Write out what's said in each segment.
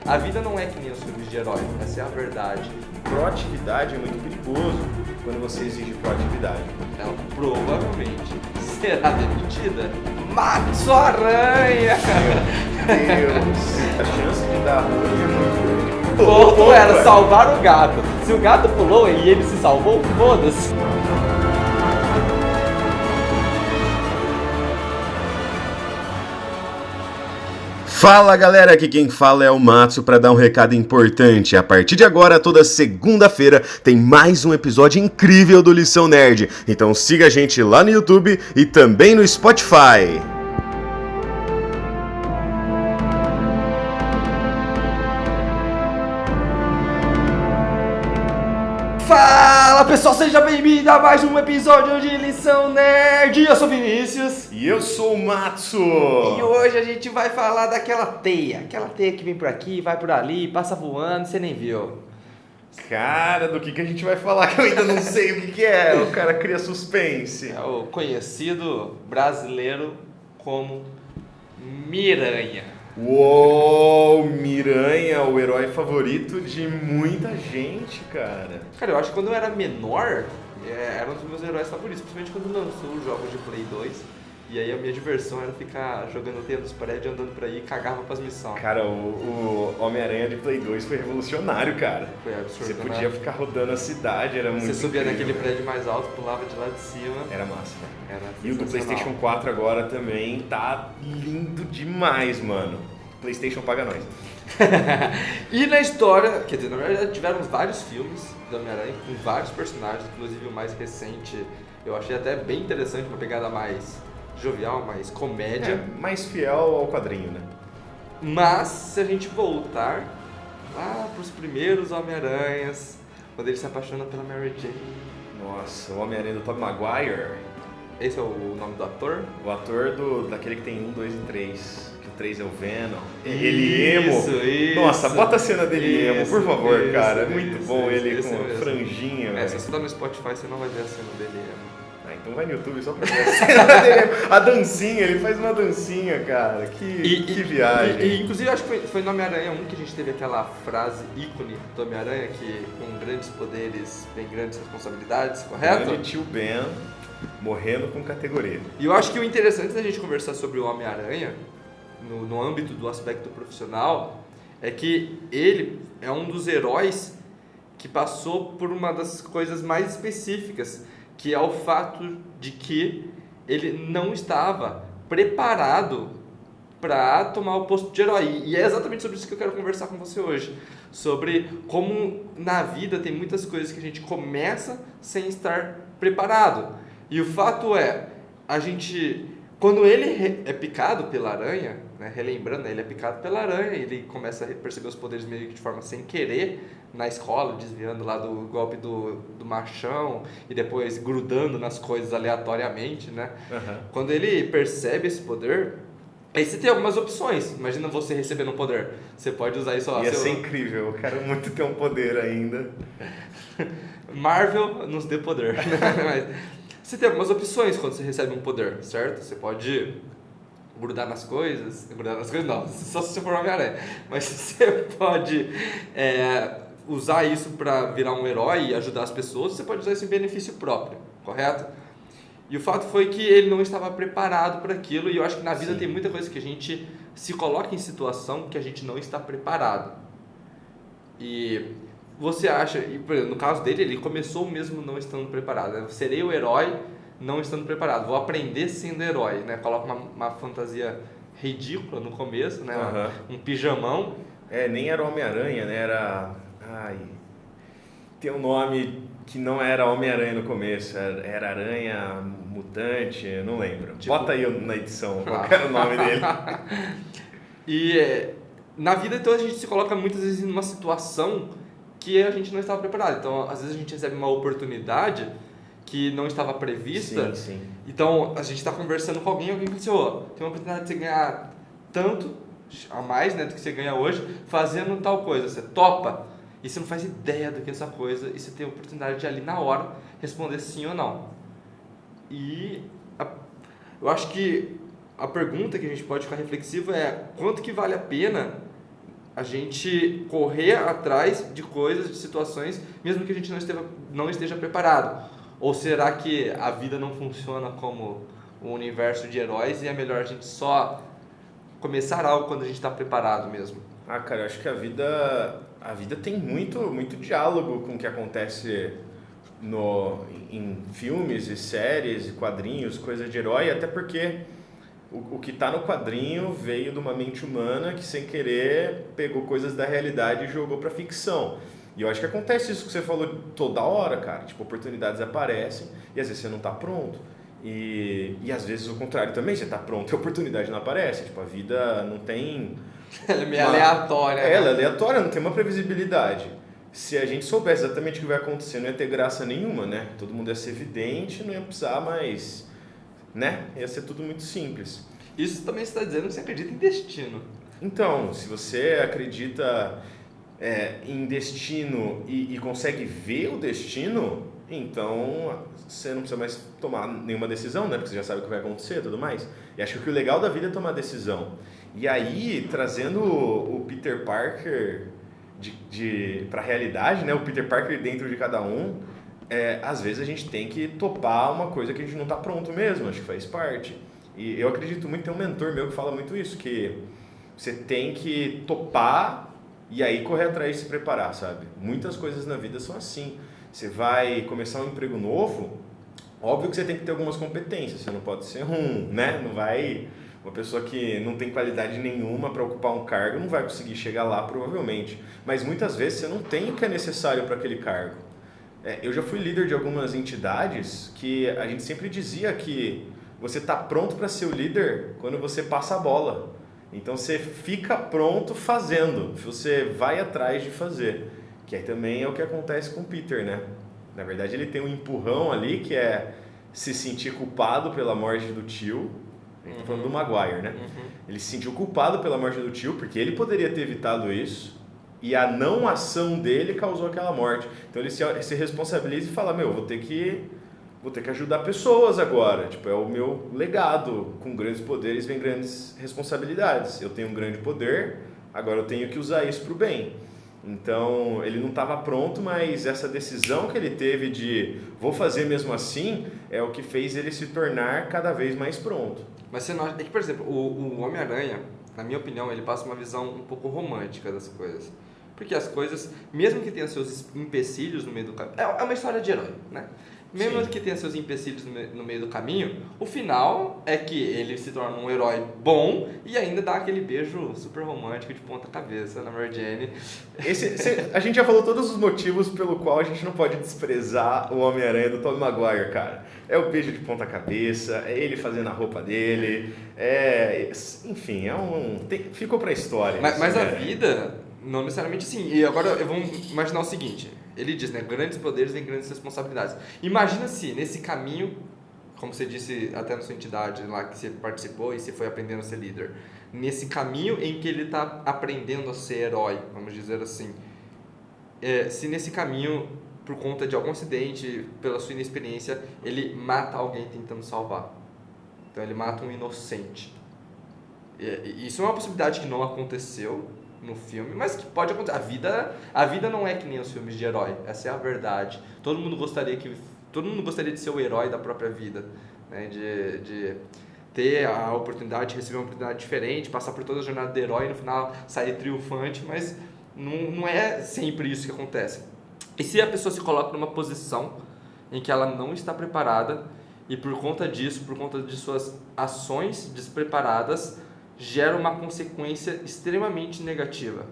A vida não é que nem os filmes de herói, essa é a verdade. Proatividade é muito perigoso quando você exige proatividade. Ela provavelmente será demitida. Mate sua aranha! Meu Deus! A chance de dar ruim é muito grande. Ou era salvar o gato. Se o gato pulou e ele se salvou, foda-se. Fala galera, aqui quem fala é o Matsu para dar um recado importante. A partir de agora, toda segunda-feira, tem mais um episódio incrível do Lição Nerd. Então siga a gente lá no YouTube e também no Spotify. Fala pessoal, seja bem-vindo a mais um episódio de Lição Nerd. Eu sou o Vinícius. E eu sou o Matsu. E hoje a gente vai falar daquela teia. Aquela teia que vem por aqui, vai por ali, passa voando, você nem viu. Cara, do que a gente vai falar que eu ainda não sei o que é. O cara cria suspense. É o conhecido brasileiro como Miranha. Uou, Miranha, o herói favorito de muita gente, cara. Cara, eu acho que quando eu era menor, era um dos meus heróis favoritos, principalmente quando lançou os jogos de Play 2. E aí a minha diversão era ficar jogando teia nos prédios, andando por aí e cagava pras missões. Cara, o Homem-Aranha de Play 2 foi revolucionário, cara. Foi absurdo, Você podia ficar rodando a cidade, era muito Você subia incrível. naquele prédio mais alto, pulava de lá de cima. Era massa. Era E o do sensacional. PlayStation 4 agora também tá lindo demais, mano. PlayStation paga nós. E na história, quer dizer, na verdade tiveram vários filmes do Homem-Aranha com vários personagens, inclusive o mais recente eu achei até bem interessante, uma pegada mais jovial, mais comédia. É, mais fiel ao quadrinho, né? Mas se a gente voltar lá pros primeiros Homem-Aranhas, quando ele se apaixona pela Mary Jane. Nossa, o Homem-Aranha do Tobey Maguire, Esse é o nome do ator? o ator daquele que tem 1, 2 e 3, que o 3 é o Venom. Ele emo. Isso. Nossa, bota a cena dele emo, por favor, isso, cara. É isso, muito isso, bom isso, ele isso com a mesmo. franjinha. Se velho. você tá no Spotify, você não vai ver a cena dele emo. Ah, então vai no YouTube só pra ver a cena dele emo. A dancinha, ele faz uma dancinha, cara. Que viagem. E, inclusive, acho que foi no Homem-Aranha 1 que a gente teve aquela frase ícone do Homem-Aranha que com grandes poderes vem grandes responsabilidades, correto? Grande tio Ben morrendo com categoria. E eu acho que o interessante da gente conversar sobre o Homem-Aranha, no âmbito do aspecto profissional, é que ele é um dos heróis que passou por uma das coisas mais específicas, que é o fato de que ele não estava preparado para tomar o posto de herói. E é exatamente sobre isso que eu quero conversar com você hoje. Sobre como na vida tem muitas coisas que a gente começa sem estar preparado. E o fato é, quando ele é picado pela aranha, né, relembrando, ele é picado pela aranha, ele começa a perceber os poderes meio que de forma sem querer na escola, desviando lá do golpe do machão e depois grudando nas coisas aleatoriamente, né? Uhum. Quando ele percebe esse poder, aí você tem algumas opções. Imagina você recebendo um poder. Você pode usar isso... Ia ser incrível, eu quero muito ter um poder ainda. Marvel nos dê poder. Mas você tem algumas opções quando você recebe um poder, certo? Você pode grudar nas coisas não, só se você for Homem-Aranha. Mas você pode usar isso para virar um herói e ajudar as pessoas, você pode usar isso em benefício próprio, correto? E o fato foi que ele não estava preparado para aquilo, e eu acho que na vida Sim. tem muita coisa que a gente se coloca em situação que a gente não está preparado. E você acha, e, por exemplo, no caso dele, ele começou mesmo não estando preparado, né? Serei o herói não estando preparado, vou aprender sendo herói, né? Coloca uma fantasia ridícula no começo, né? Uhum. Um pijamão. Nem era Homem-Aranha, né? Era... Tem um nome que não era Homem-Aranha no começo, era Aranha Mutante, não lembro. Tipo- Bota aí na edição qual que era o nome dele. E na vida, então, a gente se coloca muitas vezes numa situação que a gente não estava preparado. Então, às vezes a gente recebe uma oportunidade que não estava prevista. Sim. Então, a gente está conversando com alguém fala assim, tem uma oportunidade de você ganhar tanto a mais, né, do que você ganha hoje, fazendo tal coisa. Você topa? E você não faz ideia do que é essa coisa, e você tem a oportunidade de ali na hora responder sim ou não. E eu acho que a pergunta que a gente pode ficar reflexivo é quanto que vale a pena a gente correr atrás de coisas, de situações, mesmo que a gente não esteja preparado? Ou será que a vida não funciona como um universo de heróis e é melhor a gente só começar algo quando a gente está preparado mesmo? Ah, cara, eu acho que a vida tem muito diálogo com o que acontece em filmes e séries e quadrinhos, coisas de herói, até porque o que está no quadrinho veio de uma mente humana que, sem querer, pegou coisas da realidade e jogou para ficção. E eu acho que acontece isso que você falou toda hora, cara. Tipo, oportunidades aparecem e às vezes você não está pronto. E às vezes o contrário também, você está pronto e a oportunidade não aparece. Tipo, a vida não tem... Ela é meio aleatória. Ela é aleatória, não tem uma previsibilidade. Se a gente soubesse exatamente o que vai acontecer, não ia ter graça nenhuma, né? Todo mundo ia ser evidente, não ia precisar mais... né? Ia ser tudo muito simples. Isso também está dizendo que você acredita em destino. Então, se você acredita em destino e consegue ver o destino, então você não precisa mais tomar nenhuma decisão, né? Porque você já sabe o que vai acontecer e tudo mais. E acho que o legal da vida é tomar decisão. E aí, trazendo o Peter Parker para a realidade, né? O Peter Parker dentro de cada um, às vezes a gente tem que topar uma coisa que a gente não está pronto mesmo, acho que faz parte. E eu acredito muito, tem um mentor meu que fala muito isso, que você tem que topar e aí correr atrás de se preparar, sabe? Muitas coisas na vida são assim. Você vai começar um emprego novo, óbvio que você tem que ter algumas competências, você não pode ser né? Não vai... Uma pessoa que não tem qualidade nenhuma para ocupar um cargo não vai conseguir chegar lá, provavelmente. Mas muitas vezes você não tem o que é necessário para aquele cargo. Eu já fui líder de algumas entidades que a gente sempre dizia que você está pronto para ser o líder quando você passa a bola. Então você fica pronto fazendo, você vai atrás de fazer. Que aí também é o que acontece com o Peter, né? Na verdade ele tem um empurrão ali que é se sentir culpado pela morte do tio. Estou falando do Maguire, né? Ele se sentiu culpado pela morte do tio porque ele poderia ter evitado isso. E a não ação dele causou aquela morte. Então ele se responsabiliza e fala, vou ter que ajudar pessoas agora. Tipo, é o meu legado. Com grandes poderes vem grandes responsabilidades. Eu tenho um grande poder, agora eu tenho que usar isso para o bem. Então ele não estava pronto, mas essa decisão que ele teve de vou fazer mesmo assim é o que fez ele se tornar cada vez mais pronto. Mas você não acha... É que, por exemplo, o Homem-Aranha, na minha opinião, ele passa uma visão um pouco romântica das coisas. Porque as coisas, mesmo que tenha seus empecilhos no meio do caminho... É uma história de herói, né? Mesmo Sim. que tenha seus empecilhos no meio do caminho, o final é que ele se torna um herói bom e ainda dá aquele beijo super romântico de ponta cabeça na Mary Jane. A gente já falou todos os motivos pelo qual a gente não pode desprezar o Homem-Aranha do Tobey Maguire, cara. É o beijo de ponta cabeça, é ele fazendo a roupa dele, enfim, ficou pra história. Mas a vida... Não necessariamente assim. E agora vamos imaginar o seguinte. Ele diz, né? Grandes poderes vêm grandes responsabilidades. Imagina se nesse caminho, como você disse até na sua entidade lá que você participou e você foi aprendendo a ser líder, nesse caminho em que ele está aprendendo a ser herói, vamos dizer assim, se nesse caminho, por conta de algum acidente, pela sua inexperiência, ele mata alguém tentando salvar. Então ele mata um inocente. Isso é uma possibilidade que não aconteceu no filme, mas que pode acontecer. A vida não é que nem os filmes de herói, essa é a verdade. Todo mundo gostaria de ser o herói da própria vida, né? De ter a oportunidade de receber uma oportunidade diferente, passar por toda a jornada do herói e no final sair triunfante, mas não é sempre isso que acontece. E se a pessoa se coloca numa posição em que ela não está preparada e por conta disso, por conta de suas ações despreparadas, gera uma consequência extremamente negativa?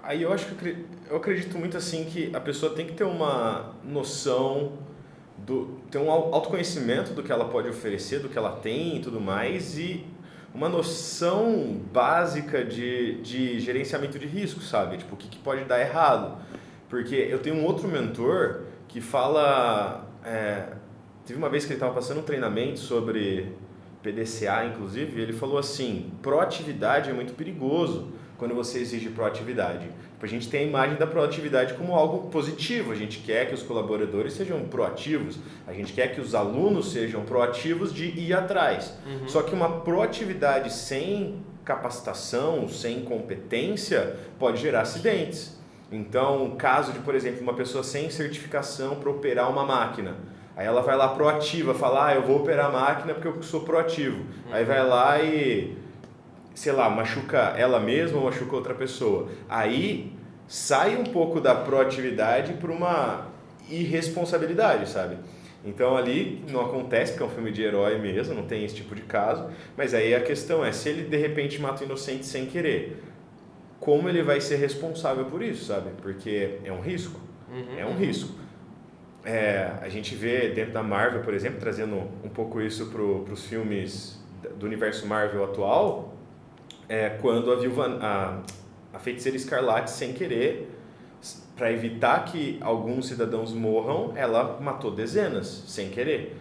Aí eu acredito muito assim que a pessoa tem que ter uma noção, ter um autoconhecimento do que ela pode oferecer, do que ela tem e tudo mais, e uma noção básica de gerenciamento de risco, sabe? Tipo, o que pode dar errado. Porque eu tenho um outro mentor que fala... teve uma vez que ele estava passando um treinamento sobre PDCA, inclusive, ele falou assim, proatividade é muito perigoso quando você exige proatividade. A gente tem a imagem da proatividade como algo positivo, a gente quer que os colaboradores sejam proativos, a gente quer que os alunos sejam proativos de ir atrás. Só que uma proatividade sem capacitação, sem competência, pode gerar acidentes. Então, o caso de, por exemplo, uma pessoa sem certificação para operar uma máquina. Aí ela vai lá proativa, fala, eu vou operar a máquina porque eu sou proativo. Aí vai lá e, sei lá, machuca ela mesma ou machuca outra pessoa. Aí sai um pouco da proatividade para uma irresponsabilidade, sabe? Então ali não acontece, porque é um filme de herói mesmo, não tem esse tipo de caso. Mas aí a questão é, se ele de repente mata o inocente sem querer, como ele vai ser responsável por isso, sabe? Porque é um risco, é um risco. A gente vê dentro da Marvel, por exemplo, trazendo um pouco isso para os filmes do universo Marvel atual, quando a Feiticeira Escarlate, sem querer, para evitar que alguns cidadãos morram, ela matou dezenas, sem querer,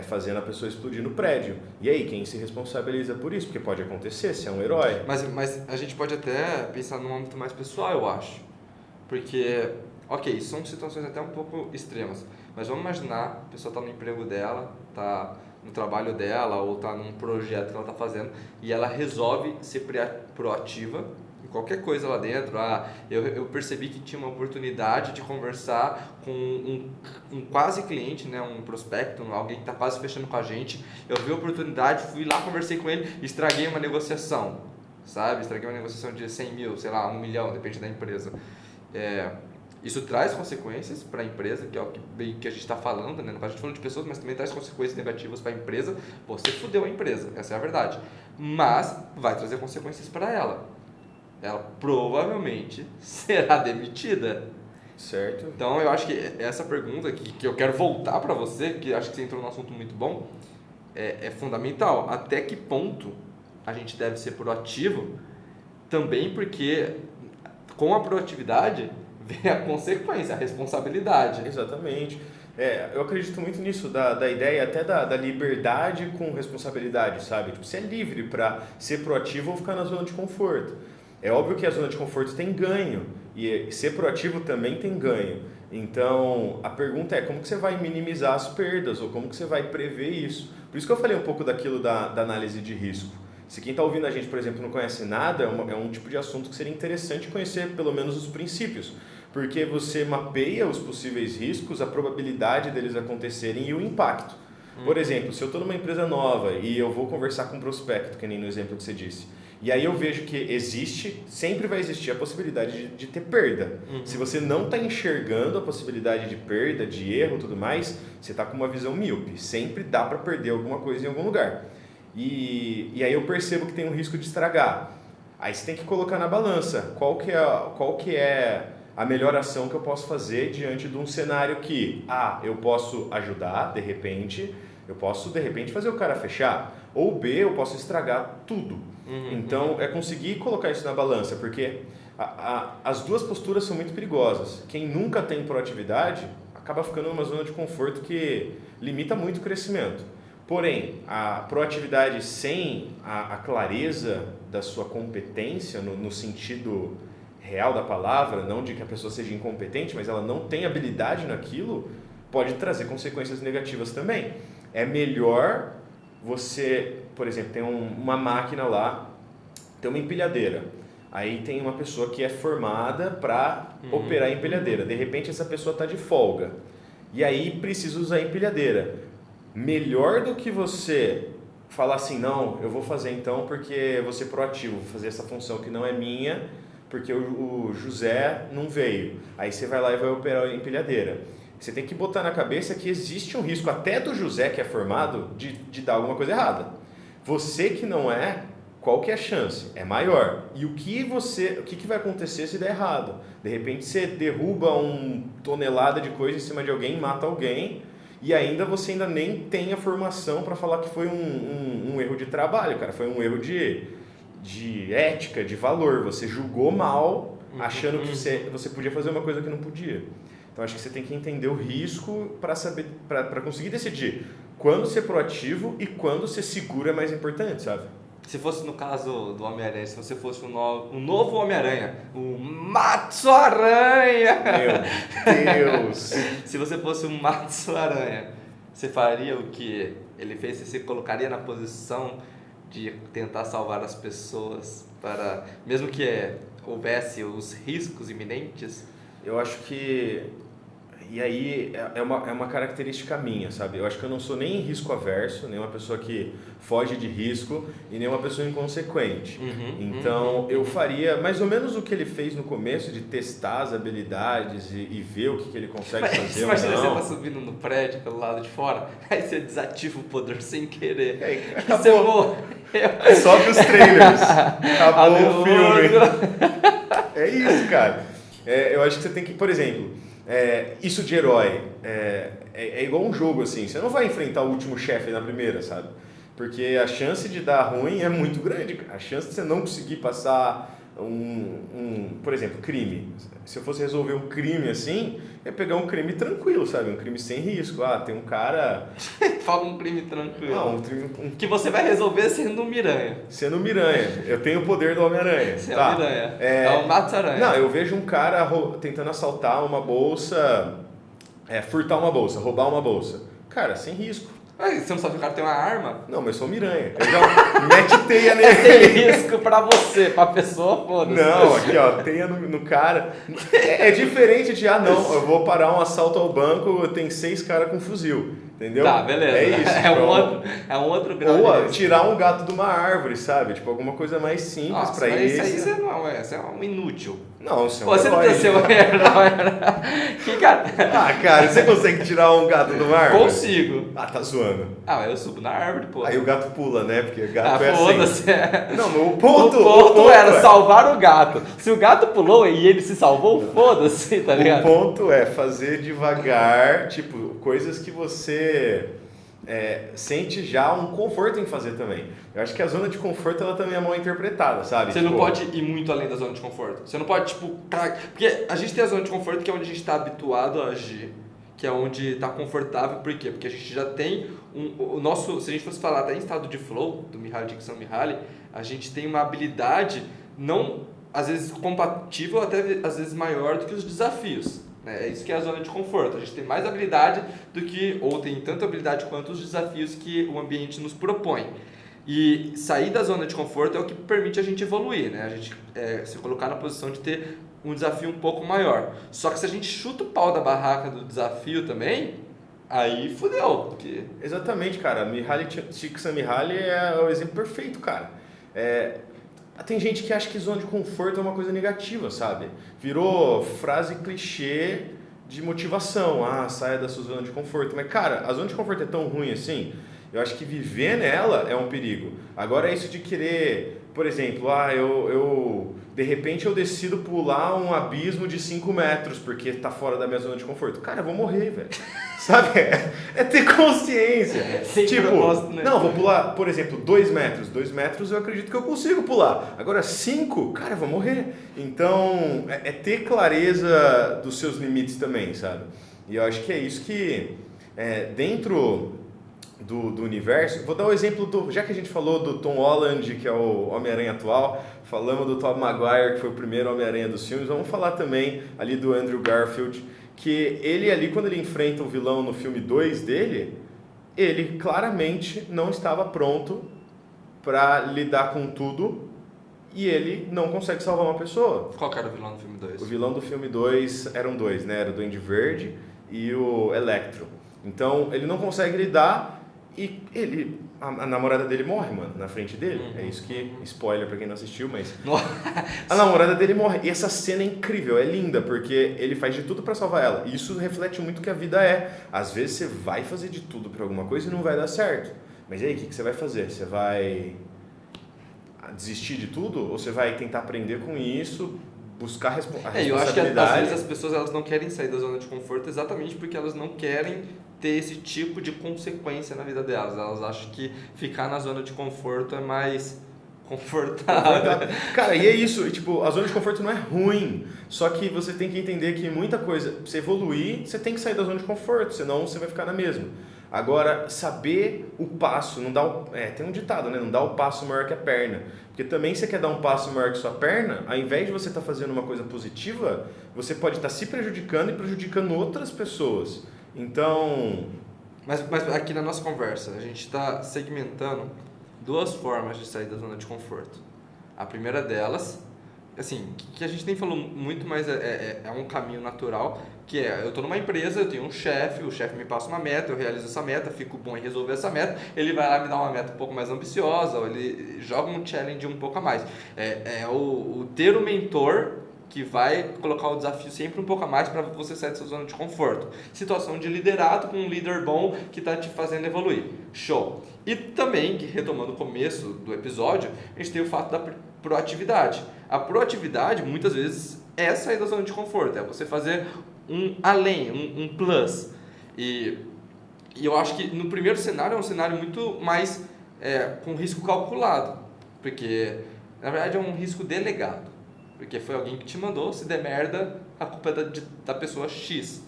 fazendo a pessoa explodir no prédio. E aí, quem se responsabiliza por isso? Porque pode acontecer, se é um herói. Mas a gente pode até pensar num âmbito mais pessoal, eu acho. Porque, ok, são situações até um pouco extremas, mas vamos imaginar, a pessoa está no emprego dela, está no trabalho dela, ou está num projeto que ela está fazendo, e ela resolve ser proativa em qualquer coisa lá dentro. Eu percebi que tinha uma oportunidade de conversar com um quase cliente, né, um prospecto, alguém que está quase fechando com a gente. Eu vi a oportunidade, fui lá, conversei com ele, estraguei uma negociação, sabe? Estraguei uma negociação de 100 mil, sei lá, 1 milhão, depende da empresa. Isso traz consequências para a empresa, que é o que a gente está falando, né? A gente está falando de pessoas, mas também traz consequências negativas para a empresa. Você fudeu a empresa, essa é a verdade. Mas vai trazer consequências para ela. Ela provavelmente será demitida. Certo. Então eu acho que essa pergunta que eu quero voltar para você, que acho que você entrou num assunto muito bom, é fundamental. Até que ponto a gente deve ser proativo? Também porque com a proatividade vem a consequência, a responsabilidade. Exatamente. Eu acredito muito nisso, da ideia até da liberdade com responsabilidade, sabe? Tipo, você é livre para ser proativo ou ficar na zona de conforto. É óbvio que a zona de conforto tem ganho, e ser proativo também tem ganho. Então, a pergunta é como que você vai minimizar as perdas, ou como que você vai prever isso. Por isso que eu falei um pouco daquilo da análise de risco. Se quem está ouvindo a gente, por exemplo, não conhece nada, é um tipo de assunto que seria interessante conhecer pelo menos os princípios. Porque você mapeia os possíveis riscos, a probabilidade deles acontecerem e o impacto. Por exemplo, se eu estou numa empresa nova e eu vou conversar com um prospecto, que nem no exemplo que você disse, e aí eu vejo que sempre vai existir a possibilidade de ter perda. Se você não está enxergando a possibilidade de perda, de erro e tudo mais, você está com uma visão míope. Sempre dá para perder alguma coisa em algum lugar. E aí eu percebo que tem um risco de estragar. Aí você tem que colocar na balança qual que é a melhor ação que eu posso fazer diante de um cenário que eu posso ajudar, de repente, eu posso de repente fazer o cara fechar, ou B, eu posso estragar tudo. Então é conseguir colocar isso na balança, porque as duas posturas são muito perigosas. Quem nunca tem proatividade acaba ficando numa zona de conforto que limita muito o crescimento. Porém, a proatividade sem a clareza da sua competência, no sentido real da palavra, não de que a pessoa seja incompetente, mas ela não tem habilidade naquilo, pode trazer consequências negativas também. É melhor você, por exemplo, tem uma máquina lá, tem uma empilhadeira. Aí tem uma pessoa que é formada para operar a empilhadeira. De repente essa pessoa está de folga. E aí precisa usar a empilhadeira. Melhor do que você falar assim, não, eu vou fazer então porque eu vou ser proativo, vou fazer essa função que não é minha, porque o José não veio. Aí você vai lá e vai operar a empilhadeira. Você tem que botar na cabeça que existe um risco até do José que é formado de dar alguma coisa errada. Você que não é, qual que é a chance? É maior. E o que vai acontecer se der errado? De repente você derruba uma tonelada de coisa em cima de alguém, mata alguém, e ainda você ainda nem tem a formação para falar que foi um erro de trabalho, cara. Foi um erro de ética, de valor. Você julgou mal, achando que você podia fazer uma coisa que não podia. Então acho que você tem que entender o risco para conseguir decidir quando ser proativo e quando ser seguro é mais importante, sabe? Se fosse no caso do Homem-Aranha, se você fosse um novo Homem-Aranha, o Matsu-Aranha! Meu Deus! Se você fosse um Matsu-Aranha, você faria o que ele fez? Você se colocaria na posição de tentar salvar as pessoas para, mesmo que houvesse os riscos iminentes? Eu acho que... E aí é uma característica minha, sabe? Eu acho que eu não sou nem risco averso, nem uma pessoa que foge de risco e nem uma pessoa inconsequente. Então eu faria mais ou menos o que ele fez no começo, de testar as habilidades e ver o que ele consegue fazer ou Imagina, não. você tá subindo no prédio pelo lado de fora, aí você desativa o poder sem querer. É, E você morreu. Sobe os trailers. Acabou o filme. É isso, cara. Eu acho que você tem que, por exemplo... isso de herói é igual um jogo, assim. Você não vai enfrentar o último chefe na primeira, sabe? Porque a chance de dar ruim é muito grande. A chance de você não conseguir passar por exemplo, crime. Se eu fosse resolver um crime assim, eu ia pegar um crime tranquilo, sabe? Um crime sem risco. Ah, tem um cara... Fala um crime tranquilo. Não, que você vai resolver sendo um Miranha. Sendo um Miranha. Eu tenho o poder do Homem-Aranha. Você tá. é o Miranha. É o Mato-Aranha. Não, eu vejo um cara tentando assaltar uma bolsa, furtar uma bolsa, roubar uma bolsa. Cara, sem risco. Você não sabe que o cara tem uma arma? Não, mas eu sou um Miranha. Eu já mete teia nele. Tem risco pra você, pra pessoa, foda-se. Não, aqui ó, teia no cara. É diferente de, não, eu vou parar um assalto ao banco, tem 6 caras com fuzil. Entendeu? Tá, beleza. É isso. É um outro grau. Ou tirar um gato de uma árvore, sabe? Tipo, alguma coisa mais simples. Nossa, pra isso. Isso aí você é um inútil. Não, você é um Você não precisa ser um herói. Que cara... cara, você consegue tirar um gato de uma árvore? Consigo. Tá zoando. Eu subo na árvore, pô. Aí o gato pula, né? Porque o gato é foda-se. assim. Não, o ponto era salvar o gato. Se o gato pulou e ele se salvou, foda-se, tá ligado? O ponto é fazer devagar, tipo, coisas que você sente já um conforto em fazer também. Eu acho que a zona de conforto, ela também é mal interpretada, sabe? Você não pode ir muito além da zona de conforto. Você não pode, porque a gente tem a zona de conforto, que é onde a gente está habituado a agir, que é onde está confortável. Por quê? Porque a gente já tem o nosso... Se a gente fosse falar até em estado de flow, do Mihaly Csikszentmihalyi, a gente tem uma habilidade não, às vezes, compatível, até às vezes maior do que os desafios. É isso que é a zona de conforto. A gente tem mais habilidade do que, ou tem tanta habilidade quanto os desafios que o ambiente nos propõe. E sair da zona de conforto é o que permite a gente evoluir, né? A gente se colocar na posição de ter um desafio um pouco maior. Só que se a gente chuta o pau da barraca do desafio também, aí fudeu. Porque... Exatamente, cara. Mihaly Csikszentmihalyi é o exemplo perfeito, cara. Tem gente que acha que zona de conforto é uma coisa negativa, sabe? Virou frase clichê de motivação. Saia da sua zona de conforto. Mas, cara, a zona de conforto é tão ruim assim? Eu acho que viver nela é um perigo. Agora é isso de querer, por exemplo, de repente eu decido pular um abismo de 5 metros porque tá fora da minha zona de conforto. Cara, eu vou morrer, velho. Sabe? É ter consciência. Sem tipo, propósito, né? Não, vou pular, por exemplo, 2 metros. 2 metros eu acredito que eu consigo pular. Agora 5, cara, eu vou morrer. Então, é ter clareza dos seus limites também, sabe? E eu acho que é isso que, dentro do universo... Vou dar um exemplo, já que a gente falou do Tom Holland, que é o Homem-Aranha atual, falamos do Tobey Maguire, que foi o primeiro Homem-Aranha dos filmes, vamos falar também ali do Andrew Garfield, que ele ali, quando ele enfrenta o vilão no filme 2 dele, ele claramente não estava pronto para lidar com tudo e ele não consegue salvar uma pessoa. Qual que era o vilão do filme 2? O vilão do filme 2 eram 2, né? Era o Duende Verde e o Electro. Então, ele não consegue lidar e a namorada dele morre, mano, na frente dele. É isso que... Spoiler pra quem não assistiu, mas... A namorada dele morre. E essa cena é incrível, é linda, porque ele faz de tudo pra salvar ela. E isso reflete muito o que a vida é. Às vezes você vai fazer de tudo pra alguma coisa e não vai dar certo. Mas e aí, o que você vai fazer? Você vai desistir de tudo? Ou você vai tentar aprender com isso, buscar a responsabilidade? Eu acho que às vezes as pessoas elas não querem sair da zona de conforto exatamente porque elas não querem ter esse tipo de consequência na vida delas. Elas acham que ficar na zona de conforto é mais confortável. Cara, e é isso. E, tipo, a zona de conforto não é ruim. Só que você tem que entender que muita coisa, pra você evoluir, você tem que sair da zona de conforto, senão você vai ficar na mesma. Agora, saber o passo, não dá tem um ditado, né? Não dá o passo maior que a perna. Porque também você quer dar um passo maior que sua perna, ao invés de você estar fazendo uma coisa positiva, você pode estar se prejudicando e prejudicando outras pessoas. Então... Mas aqui na nossa conversa, a gente está segmentando duas formas de sair da zona de conforto. A primeira delas, assim, que a gente nem falou muito, mas é um caminho natural, que é, eu estou numa empresa, eu tenho um chefe, o chefe me passa uma meta, eu realizo essa meta, fico bom em resolver essa meta, ele vai lá me dar uma meta um pouco mais ambiciosa, ou ele joga um challenge um pouco a mais. O ter o mentor que vai colocar o desafio sempre um pouco a mais para você sair dessa zona de conforto. Situação de liderado com um líder bom que está te fazendo evoluir. Show! E também, retomando o começo do episódio, a gente tem o fato da proatividade. A proatividade, muitas vezes, é sair da zona de conforto, é você fazer um além, um plus. E eu acho que no primeiro cenário é um cenário muito mais com risco calculado, porque, na verdade, é um risco delegado. Porque foi alguém que te mandou, se der merda, a culpa é da pessoa X.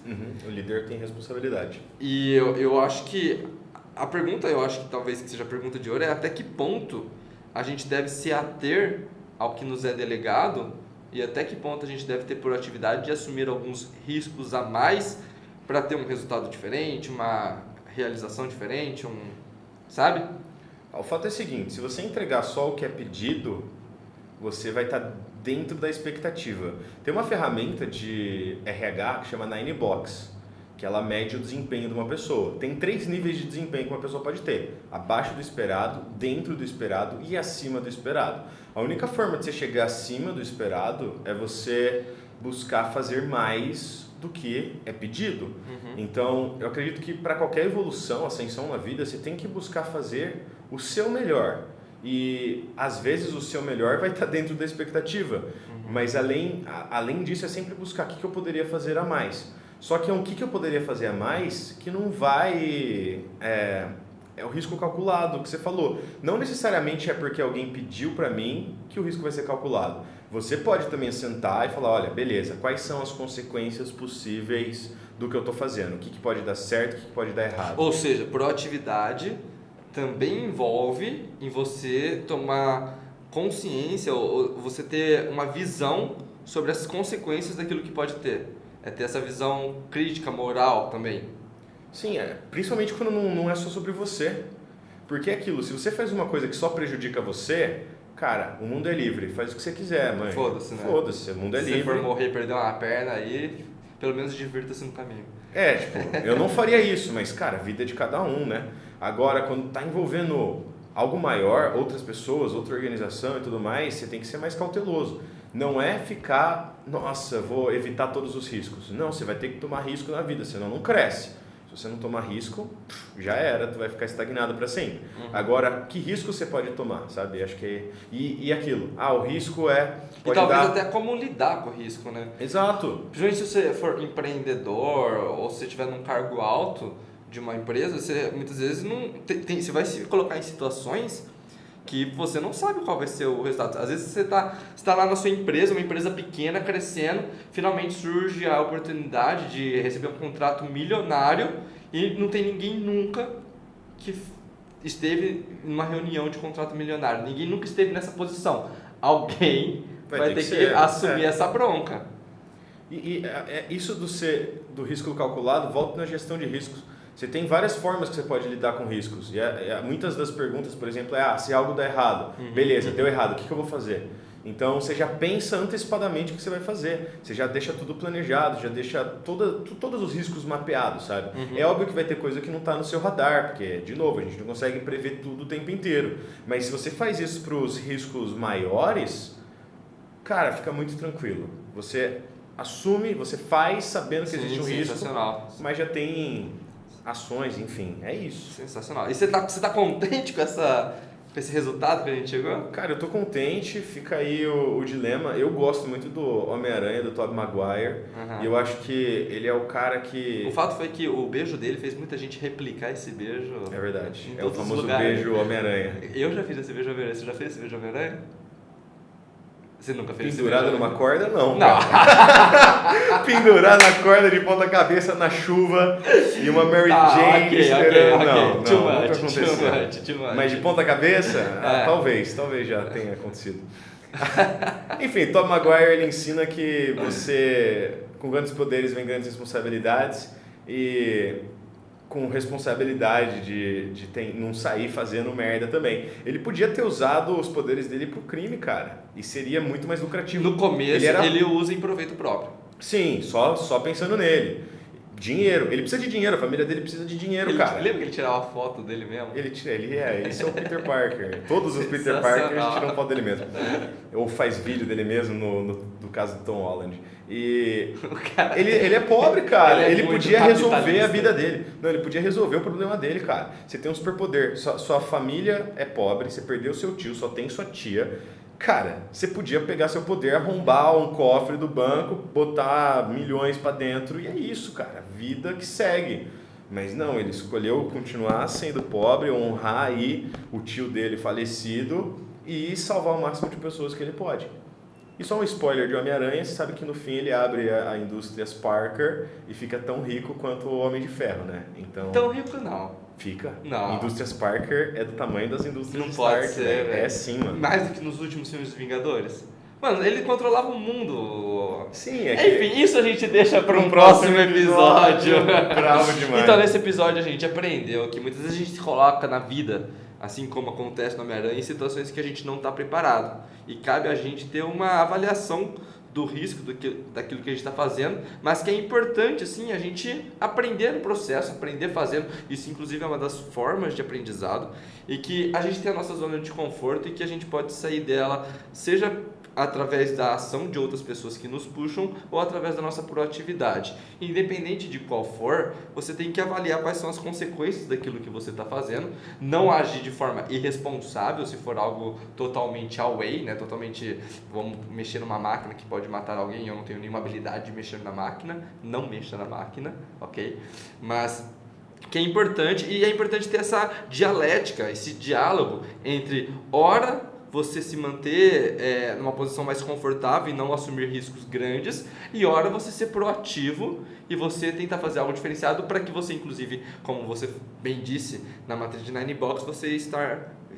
O líder tem responsabilidade. E eu acho que a pergunta, eu acho que talvez que seja a pergunta de ouro, é até que ponto a gente deve se ater ao que nos é delegado e até que ponto a gente deve ter proatividade de assumir alguns riscos a mais para ter um resultado diferente, uma realização diferente, sabe? O fato é o seguinte, se você entregar só o que é pedido, você vai estar dentro da expectativa. Tem uma ferramenta de RH que chama Ninebox, que ela mede o desempenho de uma pessoa. Tem 3 níveis de desempenho que uma pessoa pode ter: abaixo do esperado, dentro do esperado e acima do esperado. A única forma de você chegar acima do esperado é você buscar fazer mais do que é pedido. Então, eu acredito que para qualquer evolução, ascensão na vida, você tem que buscar fazer o seu melhor. E às vezes o seu melhor vai estar dentro da expectativa, mas além disso é sempre buscar o que eu poderia fazer a mais. Só que é um que eu poderia fazer a mais que não vai... É o risco calculado que você falou. Não necessariamente é porque alguém pediu para mim que o risco vai ser calculado. Você pode também sentar e falar, olha, beleza, quais são as consequências possíveis do que eu estou fazendo? O que pode dar certo, o que pode dar errado? Ou seja, proatividade também envolve em você tomar consciência ou você ter uma visão sobre as consequências daquilo que pode ter. É ter essa visão crítica, moral também. Sim, principalmente quando não é só sobre você. Porque é aquilo, se você faz uma coisa que só prejudica você, cara, o mundo é livre, faz o que você quiser, mãe. Foda-se, né? Foda-se, o mundo é livre. Se for morrer e perder uma perna aí, pelo menos divirta-se no caminho. Eu não faria isso, mas, cara, a vida é de cada um, né? Agora, quando está envolvendo algo maior, outras pessoas, outra organização e tudo mais, você tem que ser mais cauteloso. Não é ficar, nossa, vou evitar todos os riscos. Não, você vai ter que tomar risco na vida, senão não cresce. Se você não tomar risco, já era, tu vai ficar estagnado para sempre. Agora, que risco você pode tomar, sabe? Acho que e aquilo. O risco pode e talvez até como lidar com o risco, né? Exato. Principalmente se você for empreendedor ou se você estiver num cargo alto de uma empresa, você muitas vezes você vai se colocar em situações que você não sabe qual vai ser o resultado. Às vezes você tá lá na sua empresa, uma empresa pequena, crescendo, finalmente surge a oportunidade de receber um contrato milionário e não tem ninguém nunca que esteve numa reunião de contrato milionário. Ninguém nunca esteve nessa posição. Alguém vai ter que assumir essa bronca. E isso do risco calculado, volta na gestão de riscos. Você tem várias formas que você pode lidar com riscos. E muitas das perguntas, por exemplo, se algo dá errado. Beleza, deu errado, o que eu vou fazer? Então, você já pensa antecipadamente o que você vai fazer. Você já deixa tudo planejado, já deixa todos os riscos mapeados, sabe? É óbvio que vai ter coisa que não está no seu radar, porque, de novo, a gente não consegue prever tudo o tempo inteiro. Mas se você faz isso para os riscos maiores, cara, fica muito tranquilo. Você assume, você faz sabendo que existe um risco, mas já tem ações, enfim, é isso. Sensacional. E você tá contente com esse resultado que a gente chegou? Cara, eu tô contente, fica aí o dilema. Eu gosto muito do Homem-Aranha, do Tobey Maguire, e eu acho que ele é o cara que... O fato foi que o beijo dele fez muita gente replicar esse beijo. É verdade, é o famoso beijo Homem-Aranha. Eu já fiz esse beijo Homem-Aranha, você já fez esse beijo Homem-Aranha? Você nunca fez pendurado esse numa corda? Não. Pendurado na corda de ponta cabeça na chuva e uma Mary Jane esperando. Não, nunca aconteceu. Mas de ponta cabeça, talvez já tenha acontecido. Enfim, Tobey Maguire ele ensina que você, com grandes poderes vem grandes responsabilidades e com responsabilidade de não sair fazendo merda também. Ele podia ter usado os poderes dele pro crime, cara. E seria muito mais lucrativo. No começo, ele usa em proveito próprio. Sim, só pensando nele. Dinheiro. Ele precisa de dinheiro, a família dele precisa de dinheiro, cara. Lembra que ele tirava foto dele mesmo? Esse é o Peter Parker. Todos os Peter Parker tiram foto dele mesmo. Ou faz vídeo dele mesmo, no caso do Tom Holland. E ele é pobre, cara. Ele podia resolver a vida dele. Não, ele podia resolver o problema dele, cara. Você tem um superpoder, sua família é pobre, você perdeu seu tio, só tem sua tia. Cara, você podia pegar seu poder, arrombar um cofre do banco, botar milhões pra dentro e é isso, cara. Vida que segue. Mas não, ele escolheu continuar sendo pobre, honrar aí o tio dele falecido e salvar o máximo de pessoas que ele pode. E só um spoiler de Homem-Aranha, você sabe que no fim ele abre a indústria Parker e fica tão rico quanto o Homem de Ferro, né? Então, tão rico não. Fica. Não. Indústrias Parker é do tamanho das indústrias não pode Stark, ser, né? É sim, mano. Mais do que nos últimos filmes dos Vingadores. Mano, ele controlava o mundo. Sim, é que... Enfim, isso a gente deixa para um próximo episódio. Bravo demais. Então, nesse episódio a gente aprendeu que muitas vezes a gente se coloca na vida, assim como acontece no Homem-Aranha, em situações que a gente não está preparado. E cabe a gente ter uma avaliação do risco daquilo que a gente está fazendo, mas que é importante assim, a gente aprender no processo, aprender fazendo. Isso inclusive é uma das formas de aprendizado e que a gente tem a nossa zona de conforto e que a gente pode sair dela, seja através da ação de outras pessoas que nos puxam ou através da nossa proatividade. Independente de qual for, você tem que avaliar quais são as consequências daquilo que você está fazendo, não agir de forma irresponsável se for algo totalmente away, né? Totalmente, vamos mexer numa máquina que pode matar alguém, eu não tenho nenhuma habilidade de mexer na máquina, não mexa na máquina, ok? Mas que é importante, e é importante ter essa dialética, esse diálogo entre você se manter numa posição mais confortável e não assumir riscos grandes, e ora você ser proativo e você tentar fazer algo diferenciado para que você, inclusive, como você bem disse na matriz de Nine Box, você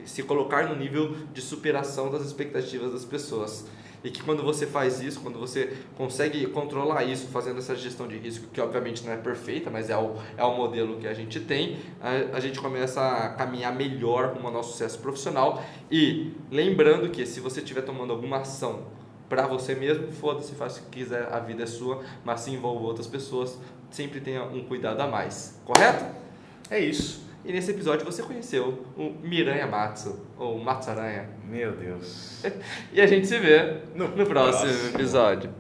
se colocar no nível de superação das expectativas das pessoas. E que quando você faz isso, quando você consegue controlar isso, fazendo essa gestão de risco, que obviamente não é perfeita, mas é o modelo que a gente tem, a gente começa a caminhar melhor rumo ao nosso sucesso profissional. E lembrando que se você estiver tomando alguma ação para você mesmo, foda-se, faça o que quiser, a vida é sua, mas se envolva outras pessoas, sempre tenha um cuidado a mais, correto? É isso. E nesse episódio você conheceu o Miranha Matsu, ou Matsu-Aranha. Meu Deus. E a gente se vê no próximo episódio.